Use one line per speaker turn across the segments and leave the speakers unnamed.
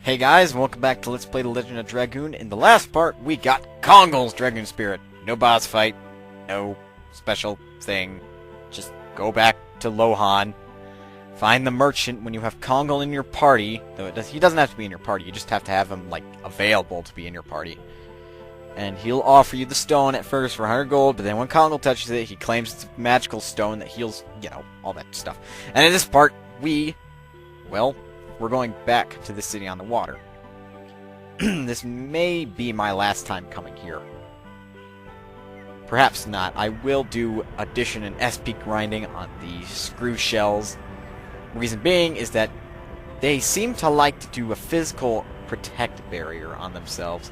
Hey guys, welcome back to Let's Play The Legend of Dragoon. In the last part, we got Kongol's Dragoon Spirit. No boss fight, no special thing. Just go back to Lohan, find the merchant when you have Kongol in your party. Though he doesn't have to be in your party, you just have to have him, like, available to be in your party. And he'll offer you the stone at first for 100 gold, but then when Kongol touches it, he claims it's a magical stone that heals, you know, all that stuff. And in this part, we're going back to the city on the water. This may be my last time coming here. Perhaps not. I will do addition and SP grinding on the screw shells. Reason being is that they seem to like to do a physical protect barrier on themselves,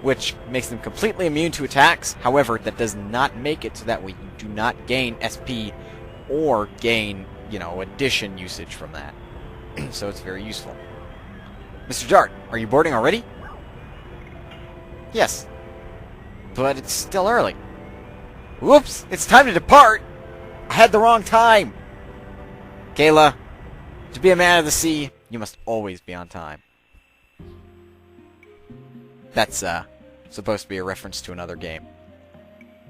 which makes them completely immune to attacks. However, that does not make it so that way you do not gain SP or gain, you know, addition usage from that. So it's very useful. Mr. Dart, are you boarding already? Yes. But it's still early. Whoops! It's time to depart! I had the wrong time! Kayla, to be a man of the sea, you must always be on time. That's, supposed to be a reference to another game.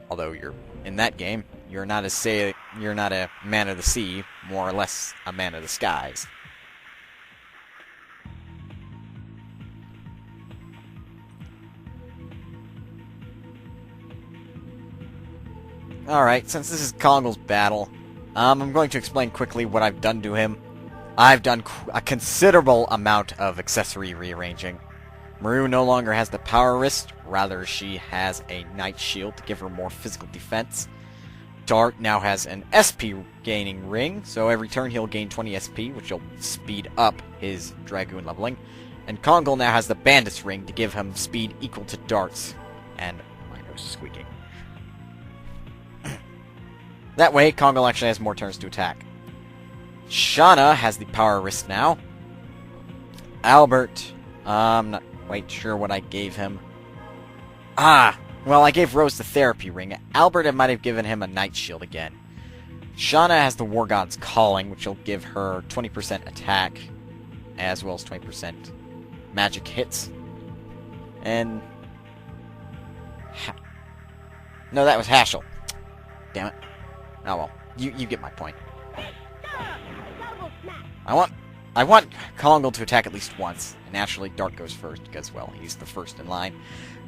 Although in that game, you're not a man of the sea, more or less a man of the skies. Alright, since this is Kongol's battle, I'm going to explain quickly what I've done to him. I've done a considerable amount of accessory rearranging. Maru no longer has the power wrist, rather she has a knight shield to give her more physical defense. Dart now has an SP gaining ring, so every turn he'll gain 20 SP, which will speed up his Dragoon leveling. And Kongol now has the bandit's ring to give him speed equal to Dart's. And my nose is squeaking. That way, Kongol actually has more turns to attack. Shauna has the power wrist now. Albert, I'm not quite sure what I gave him. Well, I gave Rose the therapy ring. Albert, I might have given him a knight shield again. Shauna has the War God's Calling, which will give her 20% attack, as well as 20% magic hits. And... no, that was Hashel. Damn it. Oh well, you get my point. I want Kongol to attack at least once, and naturally Dart goes first because, well, he's the first in line.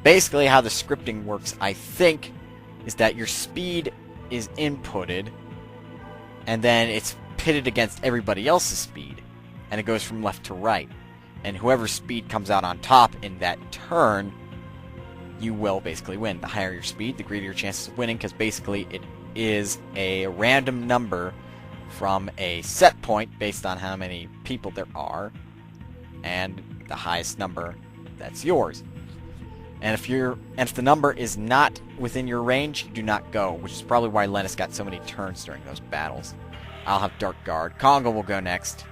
Basically, how the scripting works, I think, is that your speed is inputted, and then it's pitted against everybody else's speed, and it goes from left to right. And whoever's speed comes out on top in that turn, you will basically win. The higher your speed, the greater your chances of winning, because basically it is a random number from a set point based on how many people there are, and the highest number, that's yours. And if the number is not within your range, you do not go, which is probably why Lennis got so many turns during those battles. I'll have Dark Guard. Kongol will go next.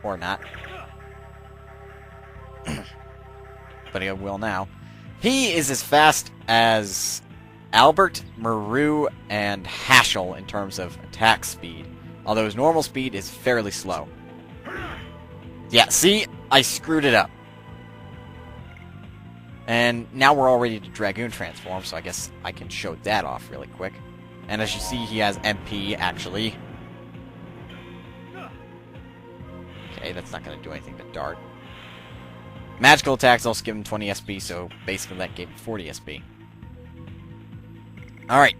Or not. But he will now. He is as fast as Albert, Maru, and Hashel in terms of attack speed, although his normal speed is fairly slow. Yeah, see? I screwed it up. And now we're all ready to Dragoon transform, so I guess I can show that off really quick. And as you see, he has MP, actually. Okay, that's not going to do anything to Dart. Magical attacks also give him 20 SP, so basically that gave him 40 SP. Alright.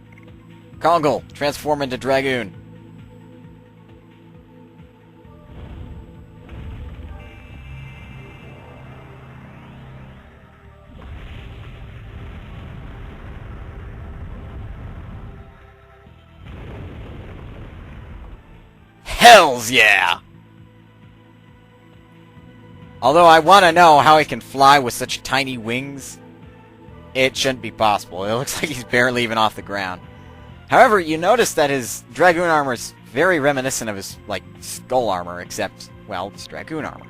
Kongol, transform into Dragoon. Hells yeah! Although I want to know how he can fly with such tiny wings. It shouldn't be possible. It looks like he's barely even off the ground. However, you notice that his Dragoon armor is very reminiscent of his, like, skull armor, except, well, it's Dragoon armor.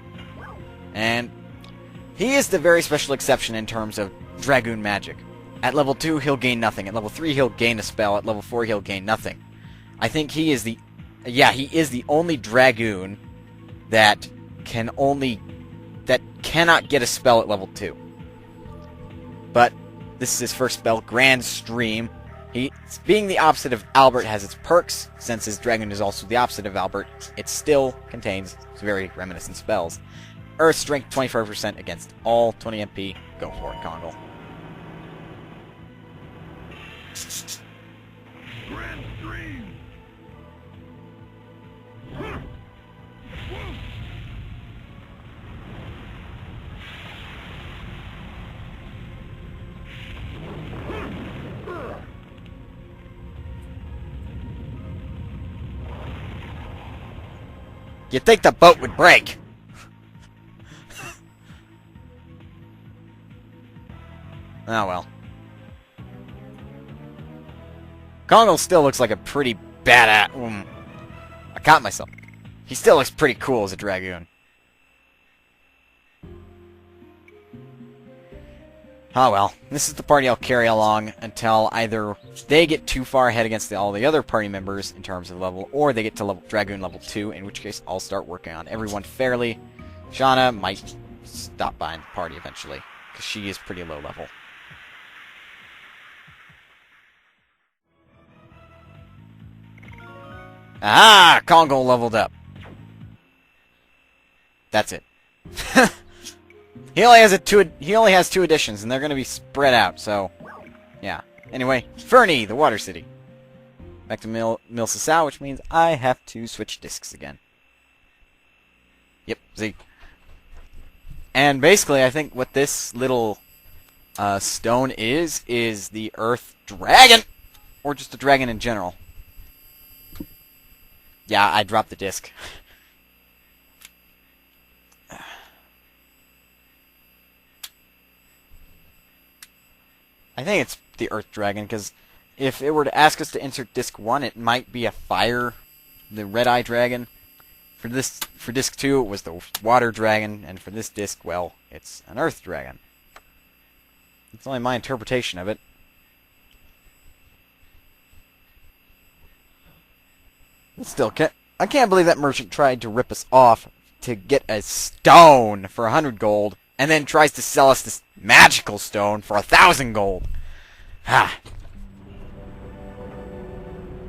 And he is the very special exception in terms of Dragoon magic. At level 2, he'll gain nothing. At level 3, he'll gain a spell. At level 4, he'll gain nothing. I think he is the only Dragoon that that cannot get a spell at level 2. But this is his first spell, Grand Stream. He, being the opposite of Albert, has its perks. Since his Dragoon is also the opposite of Albert, it still contains very reminiscent spells. Earth Strength 25% against all 20 MP. Go for it, Kongal.
Grand Stream.
You'd think the boat would break. Oh well. Kongal still looks like a pretty badass. I caught myself. He still looks pretty cool as a Dragoon. Oh well. This is the party I'll carry along until either they get too far ahead against all the other party members in terms of level, or they get to Dragoon level 2, in which case I'll start working on everyone fairly. Shauna might stop by in the party eventually, because she is pretty low level. Ah! Kongal leveled up. That's it. He only has two additions, and they're going to be spread out, so yeah. Anyway, Fernie, the Water City. Back to Mil Sasau, which means I have to switch discs again. Yep, see. And basically, I think what this little stone is the Earth Dragon, or just a dragon in general. Yeah, I dropped the disc. I think it's the Earth Dragon, because if it were to ask us to insert disc 1, it might be a fire, the Red-Eye Dragon. For disc 2, it was the Water Dragon, and for this disc, well, it's an Earth Dragon. It's only my interpretation of it. But still, I can't believe that merchant tried to rip us off to get a stone for 100 gold, and then tries to sell us this magical stone for 1,000 gold. Ah.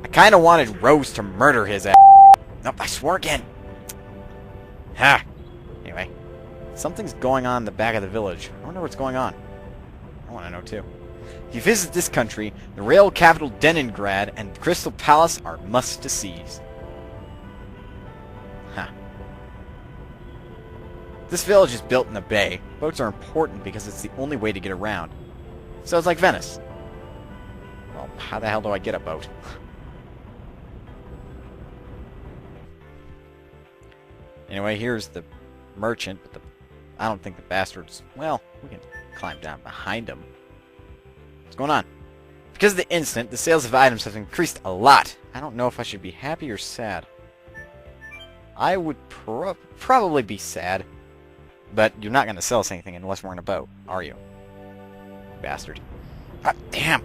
I kind of wanted Rose to murder his ass. Nope, I swore again. Ha. Anyway, something's going on in the back of the village. I wonder what's going on. I want to know too. If you visit this country, the rail capital Leningrad and the Crystal Palace are must-to-sees. Huh. This village is built in a bay. Boats are important because it's the only way to get around. So it's like Venice. Well, how the hell do I get a boat? Anyway, here's the merchant, but I don't think the bastards... Well, we can climb down behind him. What's going on? Because of the incident, the sales of items have increased a lot. I don't know if I should be happy or sad. I would probably be sad. But you're not going to sell us anything unless we're in a boat, are you? Bastard. Ah, damn!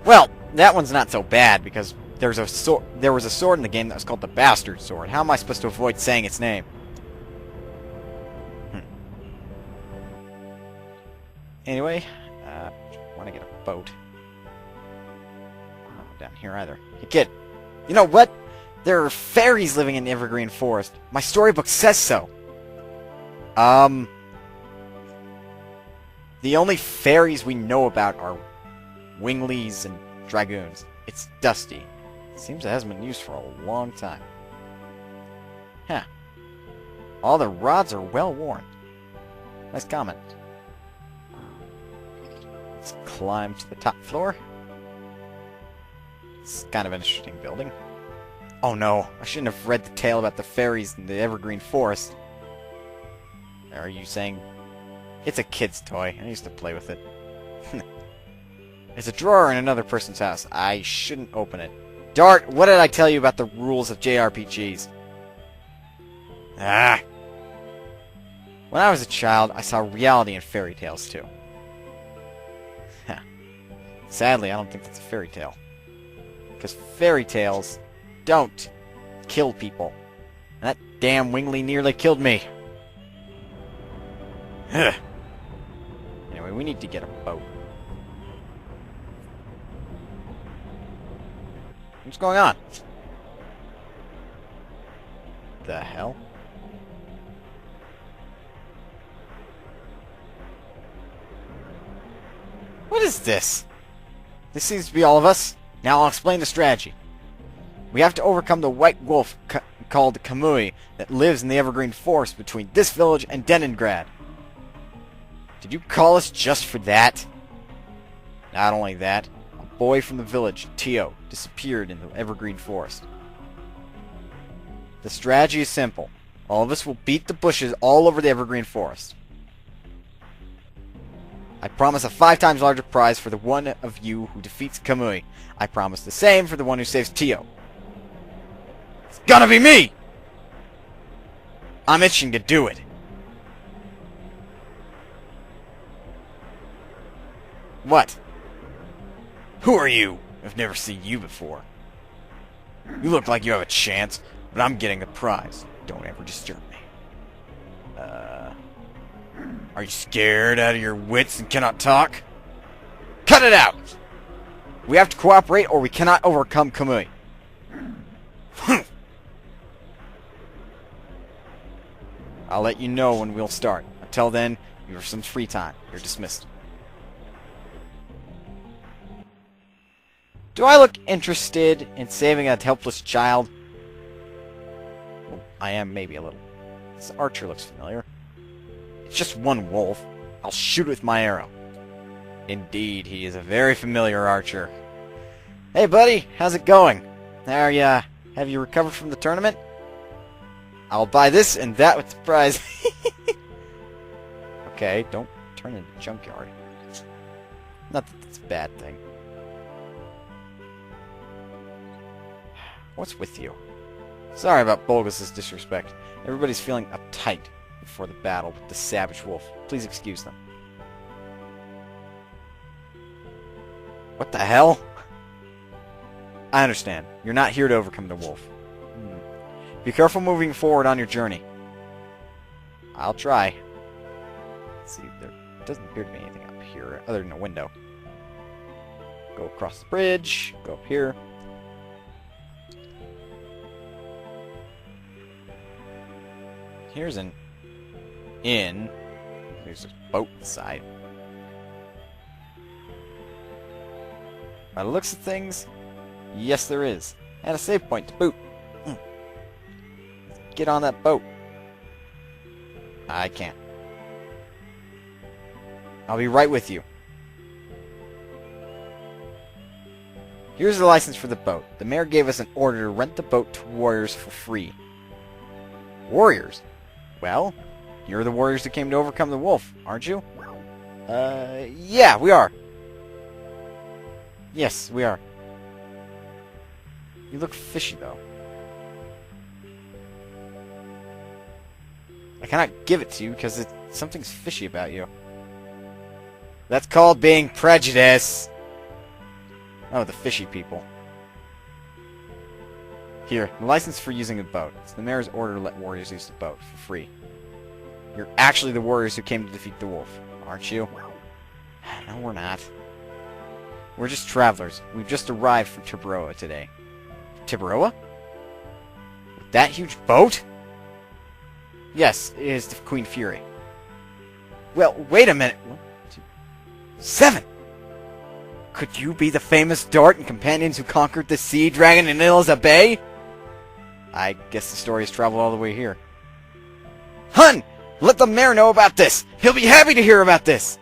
Well, that one's not so bad, because there was a sword in the game that was called the Bastard Sword. How am I supposed to avoid saying its name? Anyway, I want to get a boat. Not down here either. Hey, kid, you know what? There are fairies living in the Evergreen Forest. My storybook says so. The only fairies we know about are Winglies and Dragoons. It's dusty. Seems it hasn't been used for a long time. Huh. All the rods are well worn. Nice comment. Let's climb to the top floor. It's kind of an interesting building. Oh no, I shouldn't have read the tale about the fairies in the Evergreen Forest. Are you saying... It's a kid's toy. I used to play with it. It's a drawer in another person's house. I shouldn't open it. Dart, what did I tell you about the rules of JRPGs? Ah! When I was a child, I saw reality in fairy tales too. Sadly, I don't think that's a fairy tale. Because fairy tales don't kill people. And that damn Wingly nearly killed me. Ugh. Anyway, we need to get a boat. What's going on? The hell? What is this? This seems to be all of us. Now I'll explain the strategy. We have to overcome the white wolf called Kamui that lives in the evergreen forest between this village and Leningrad. Did you call us just for that? Not only that, a boy from the village, Tio, disappeared in the evergreen forest. The strategy is simple. All of us will beat the bushes all over the evergreen forest. I promise a 5 times larger prize for the one of you who defeats Kamui. I promise the same for the one who saves Tio. It's gonna be me! I'm itching to do it. What? Who are you? I've never seen you before. You look like you have a chance, but I'm getting the prize. Don't ever disturb me. Are you scared out of your wits and cannot talk? Cut it out! We have to cooperate or we cannot overcome Kamui. I'll let you know when we'll start. Until then, you have some free time. You're dismissed. Do I look interested in saving a helpless child? Well, I am maybe a little. This archer looks familiar. It's just one wolf. I'll shoot with my arrow. Indeed, he is a very familiar archer. Hey, buddy, how's it going? Have you recovered from the tournament? I'll buy this and that with the prize. Okay, don't turn into a junkyard. Not that that's a bad thing. What's with you? Sorry about Bulgus's disrespect. Everybody's feeling uptight before the battle with the savage wolf. Please excuse them. What the hell? I understand. You're not here to overcome the wolf. Be careful moving forward on your journey. I'll try. Let's see, there doesn't appear to be anything up here other than a window. Go across the bridge. Go up here. Here's an inn. There's a boat inside. By the looks of things, yes there is. And a save point to boot. Get on that boat. I can't. I'll be right with you. Here's the license for the boat. The mayor gave us an order to rent the boat to warriors for free. Warriors? Well, you're the warriors that came to overcome the wolf, aren't you? Yeah, we are. Yes, we are. You look fishy, though. I cannot give it to you because something's fishy about you. That's called being prejudiced. Oh, the fishy people. Here, the license for using a boat. It's the mayor's order to let warriors use the boat for free. You're actually the warriors who came to defeat the wolf, aren't you? No, we're not. We're just travelers. We've just arrived from Tiburoa today. Tiburoa? With that huge boat? Yes, it is the Queen Fury. Well, wait a minute. 1, 2, 7! Could you be the famous Dart and companions who conquered the sea dragon in Ilza Bay? I guess the story has traveled all the way here. Hun! Let the mayor know about this! He'll be happy to hear about this!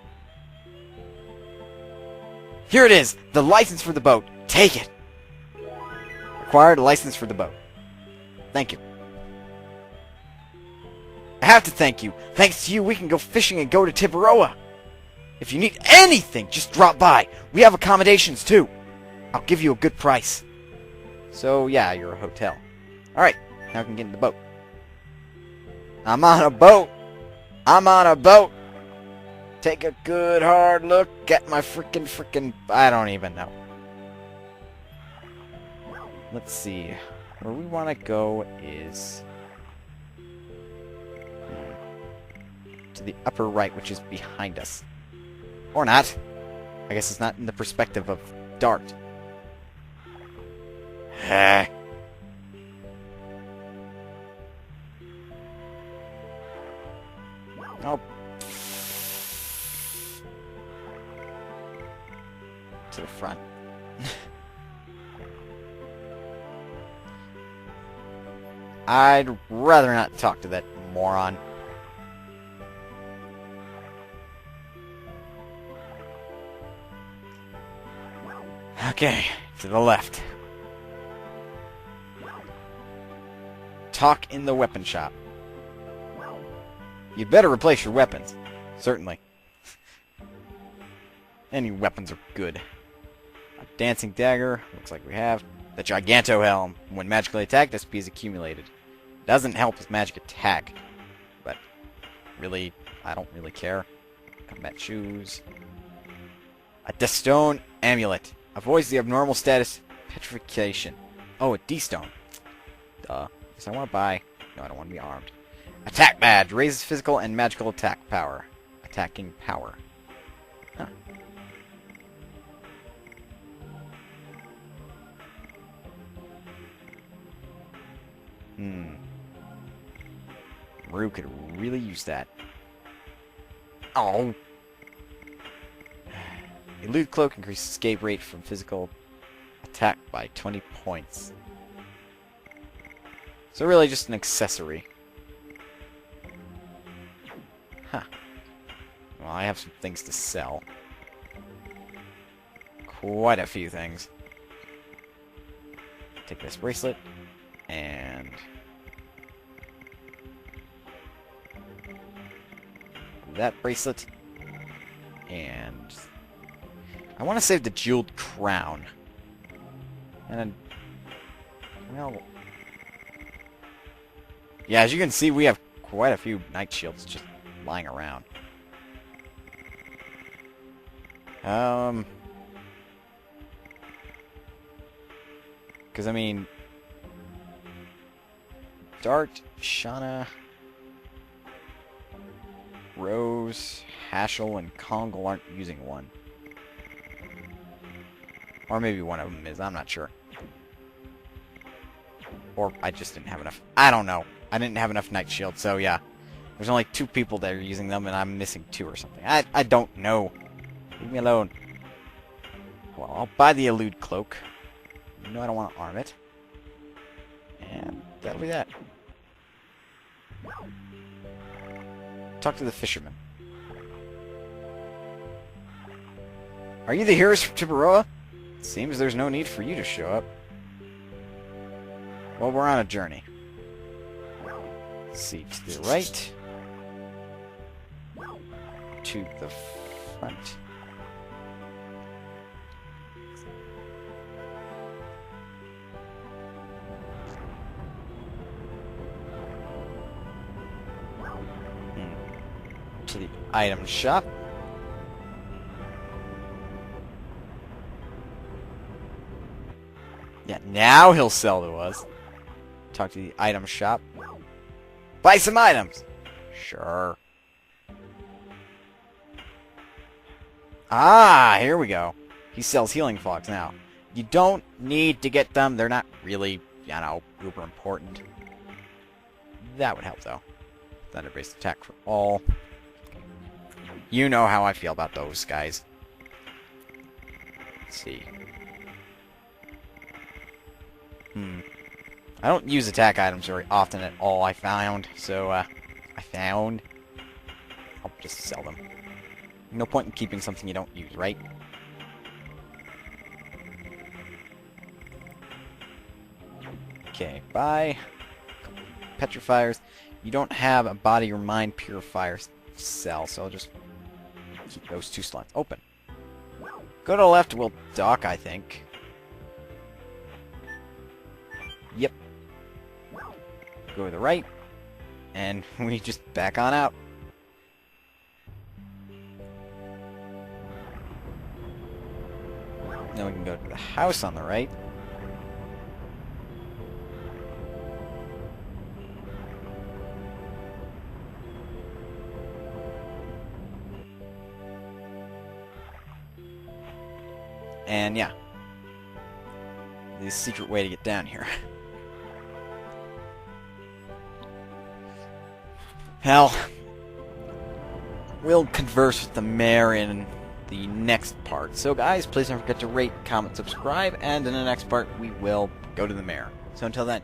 Here it is! The license for the boat. Take it! Acquired a license for the boat. Thank you. I have to thank you. Thanks to you, we can go fishing and go to Tiburoa. If you need anything, just drop by. We have accommodations, too. I'll give you a good price. So, yeah, you're a hotel. Alright, now I can get in the boat. I'm on a boat. I'm on a boat. Take a good hard look at my frickin'... I don't even know. Let's see. Where we want to go is... to the upper right, which is behind us. Or not. I guess it's not in the perspective of Dart. Oh. To the front. I'd rather not talk to that moron. Okay, to the left. Talk in the weapon shop. You'd better replace your weapons. Certainly. Any weapons are good. A dancing dagger, looks like we have. The Giganto Helm. When magically attacked, SP is accumulated. Doesn't help with magic attack. But, really, I don't really care. Combat shoes. A Destone Amulet. Avoids the abnormal status petrification. Oh, a D-Stone. Duh. Guess I want to buy... No, I don't want to be armed. Attack Badge. Raises physical and magical attack power. Attacking power. Huh. Rue could really use that. Oh! Elude Cloak increases escape rate from physical attack by 20 points. So really just an accessory. Huh. Well, I have some things to sell. Quite a few things. Take this bracelet. And... that bracelet. And... I want to save the jeweled crown. And then... well... yeah, as you can see, we have quite a few night shields just lying around. Because, I mean... Dart, Shauna... Rose, Hashel, and Kongal aren't using one. Or maybe one of them is, I'm not sure. Or I just didn't have enough. I don't know. I didn't have enough night shield, so yeah. There's only 2 people that are using them, and I'm missing 2 or something. I don't know. Leave me alone. Well, I'll buy the Elude Cloak. No, I don't want to arm it. And that'll be that. Talk to the fisherman. Are you the heroes from Tibaroa? Seems there's no need for you to show up. Well, we're on a journey. Let's see, to the right. To the front. To the item shop. Yeah, now he'll sell to us. Talk to the item shop. Buy some items! Sure. Ah, here we go. He sells healing fogs now. You don't need to get them. They're not really, you know, uber important. That would help, though. Thunder-based attack for all. You know how I feel about those guys. Let's see. I don't use attack items very often at all, I found. So, I'll just sell them. No point in keeping something you don't use, right? Okay, buy. Petrifiers. You don't have a body or mind purifier sell, so I'll just keep those 2 slots open. Go to the left, we'll dock, I think. Yep. Go to the right, and we just back on out. Then we can go to the house on the right. And yeah, the secret way to get down here. Hell, we'll converse with the mayor in the next part. So guys, please don't forget to rate, comment, subscribe, and in the next part we will go to the mayor. So until then,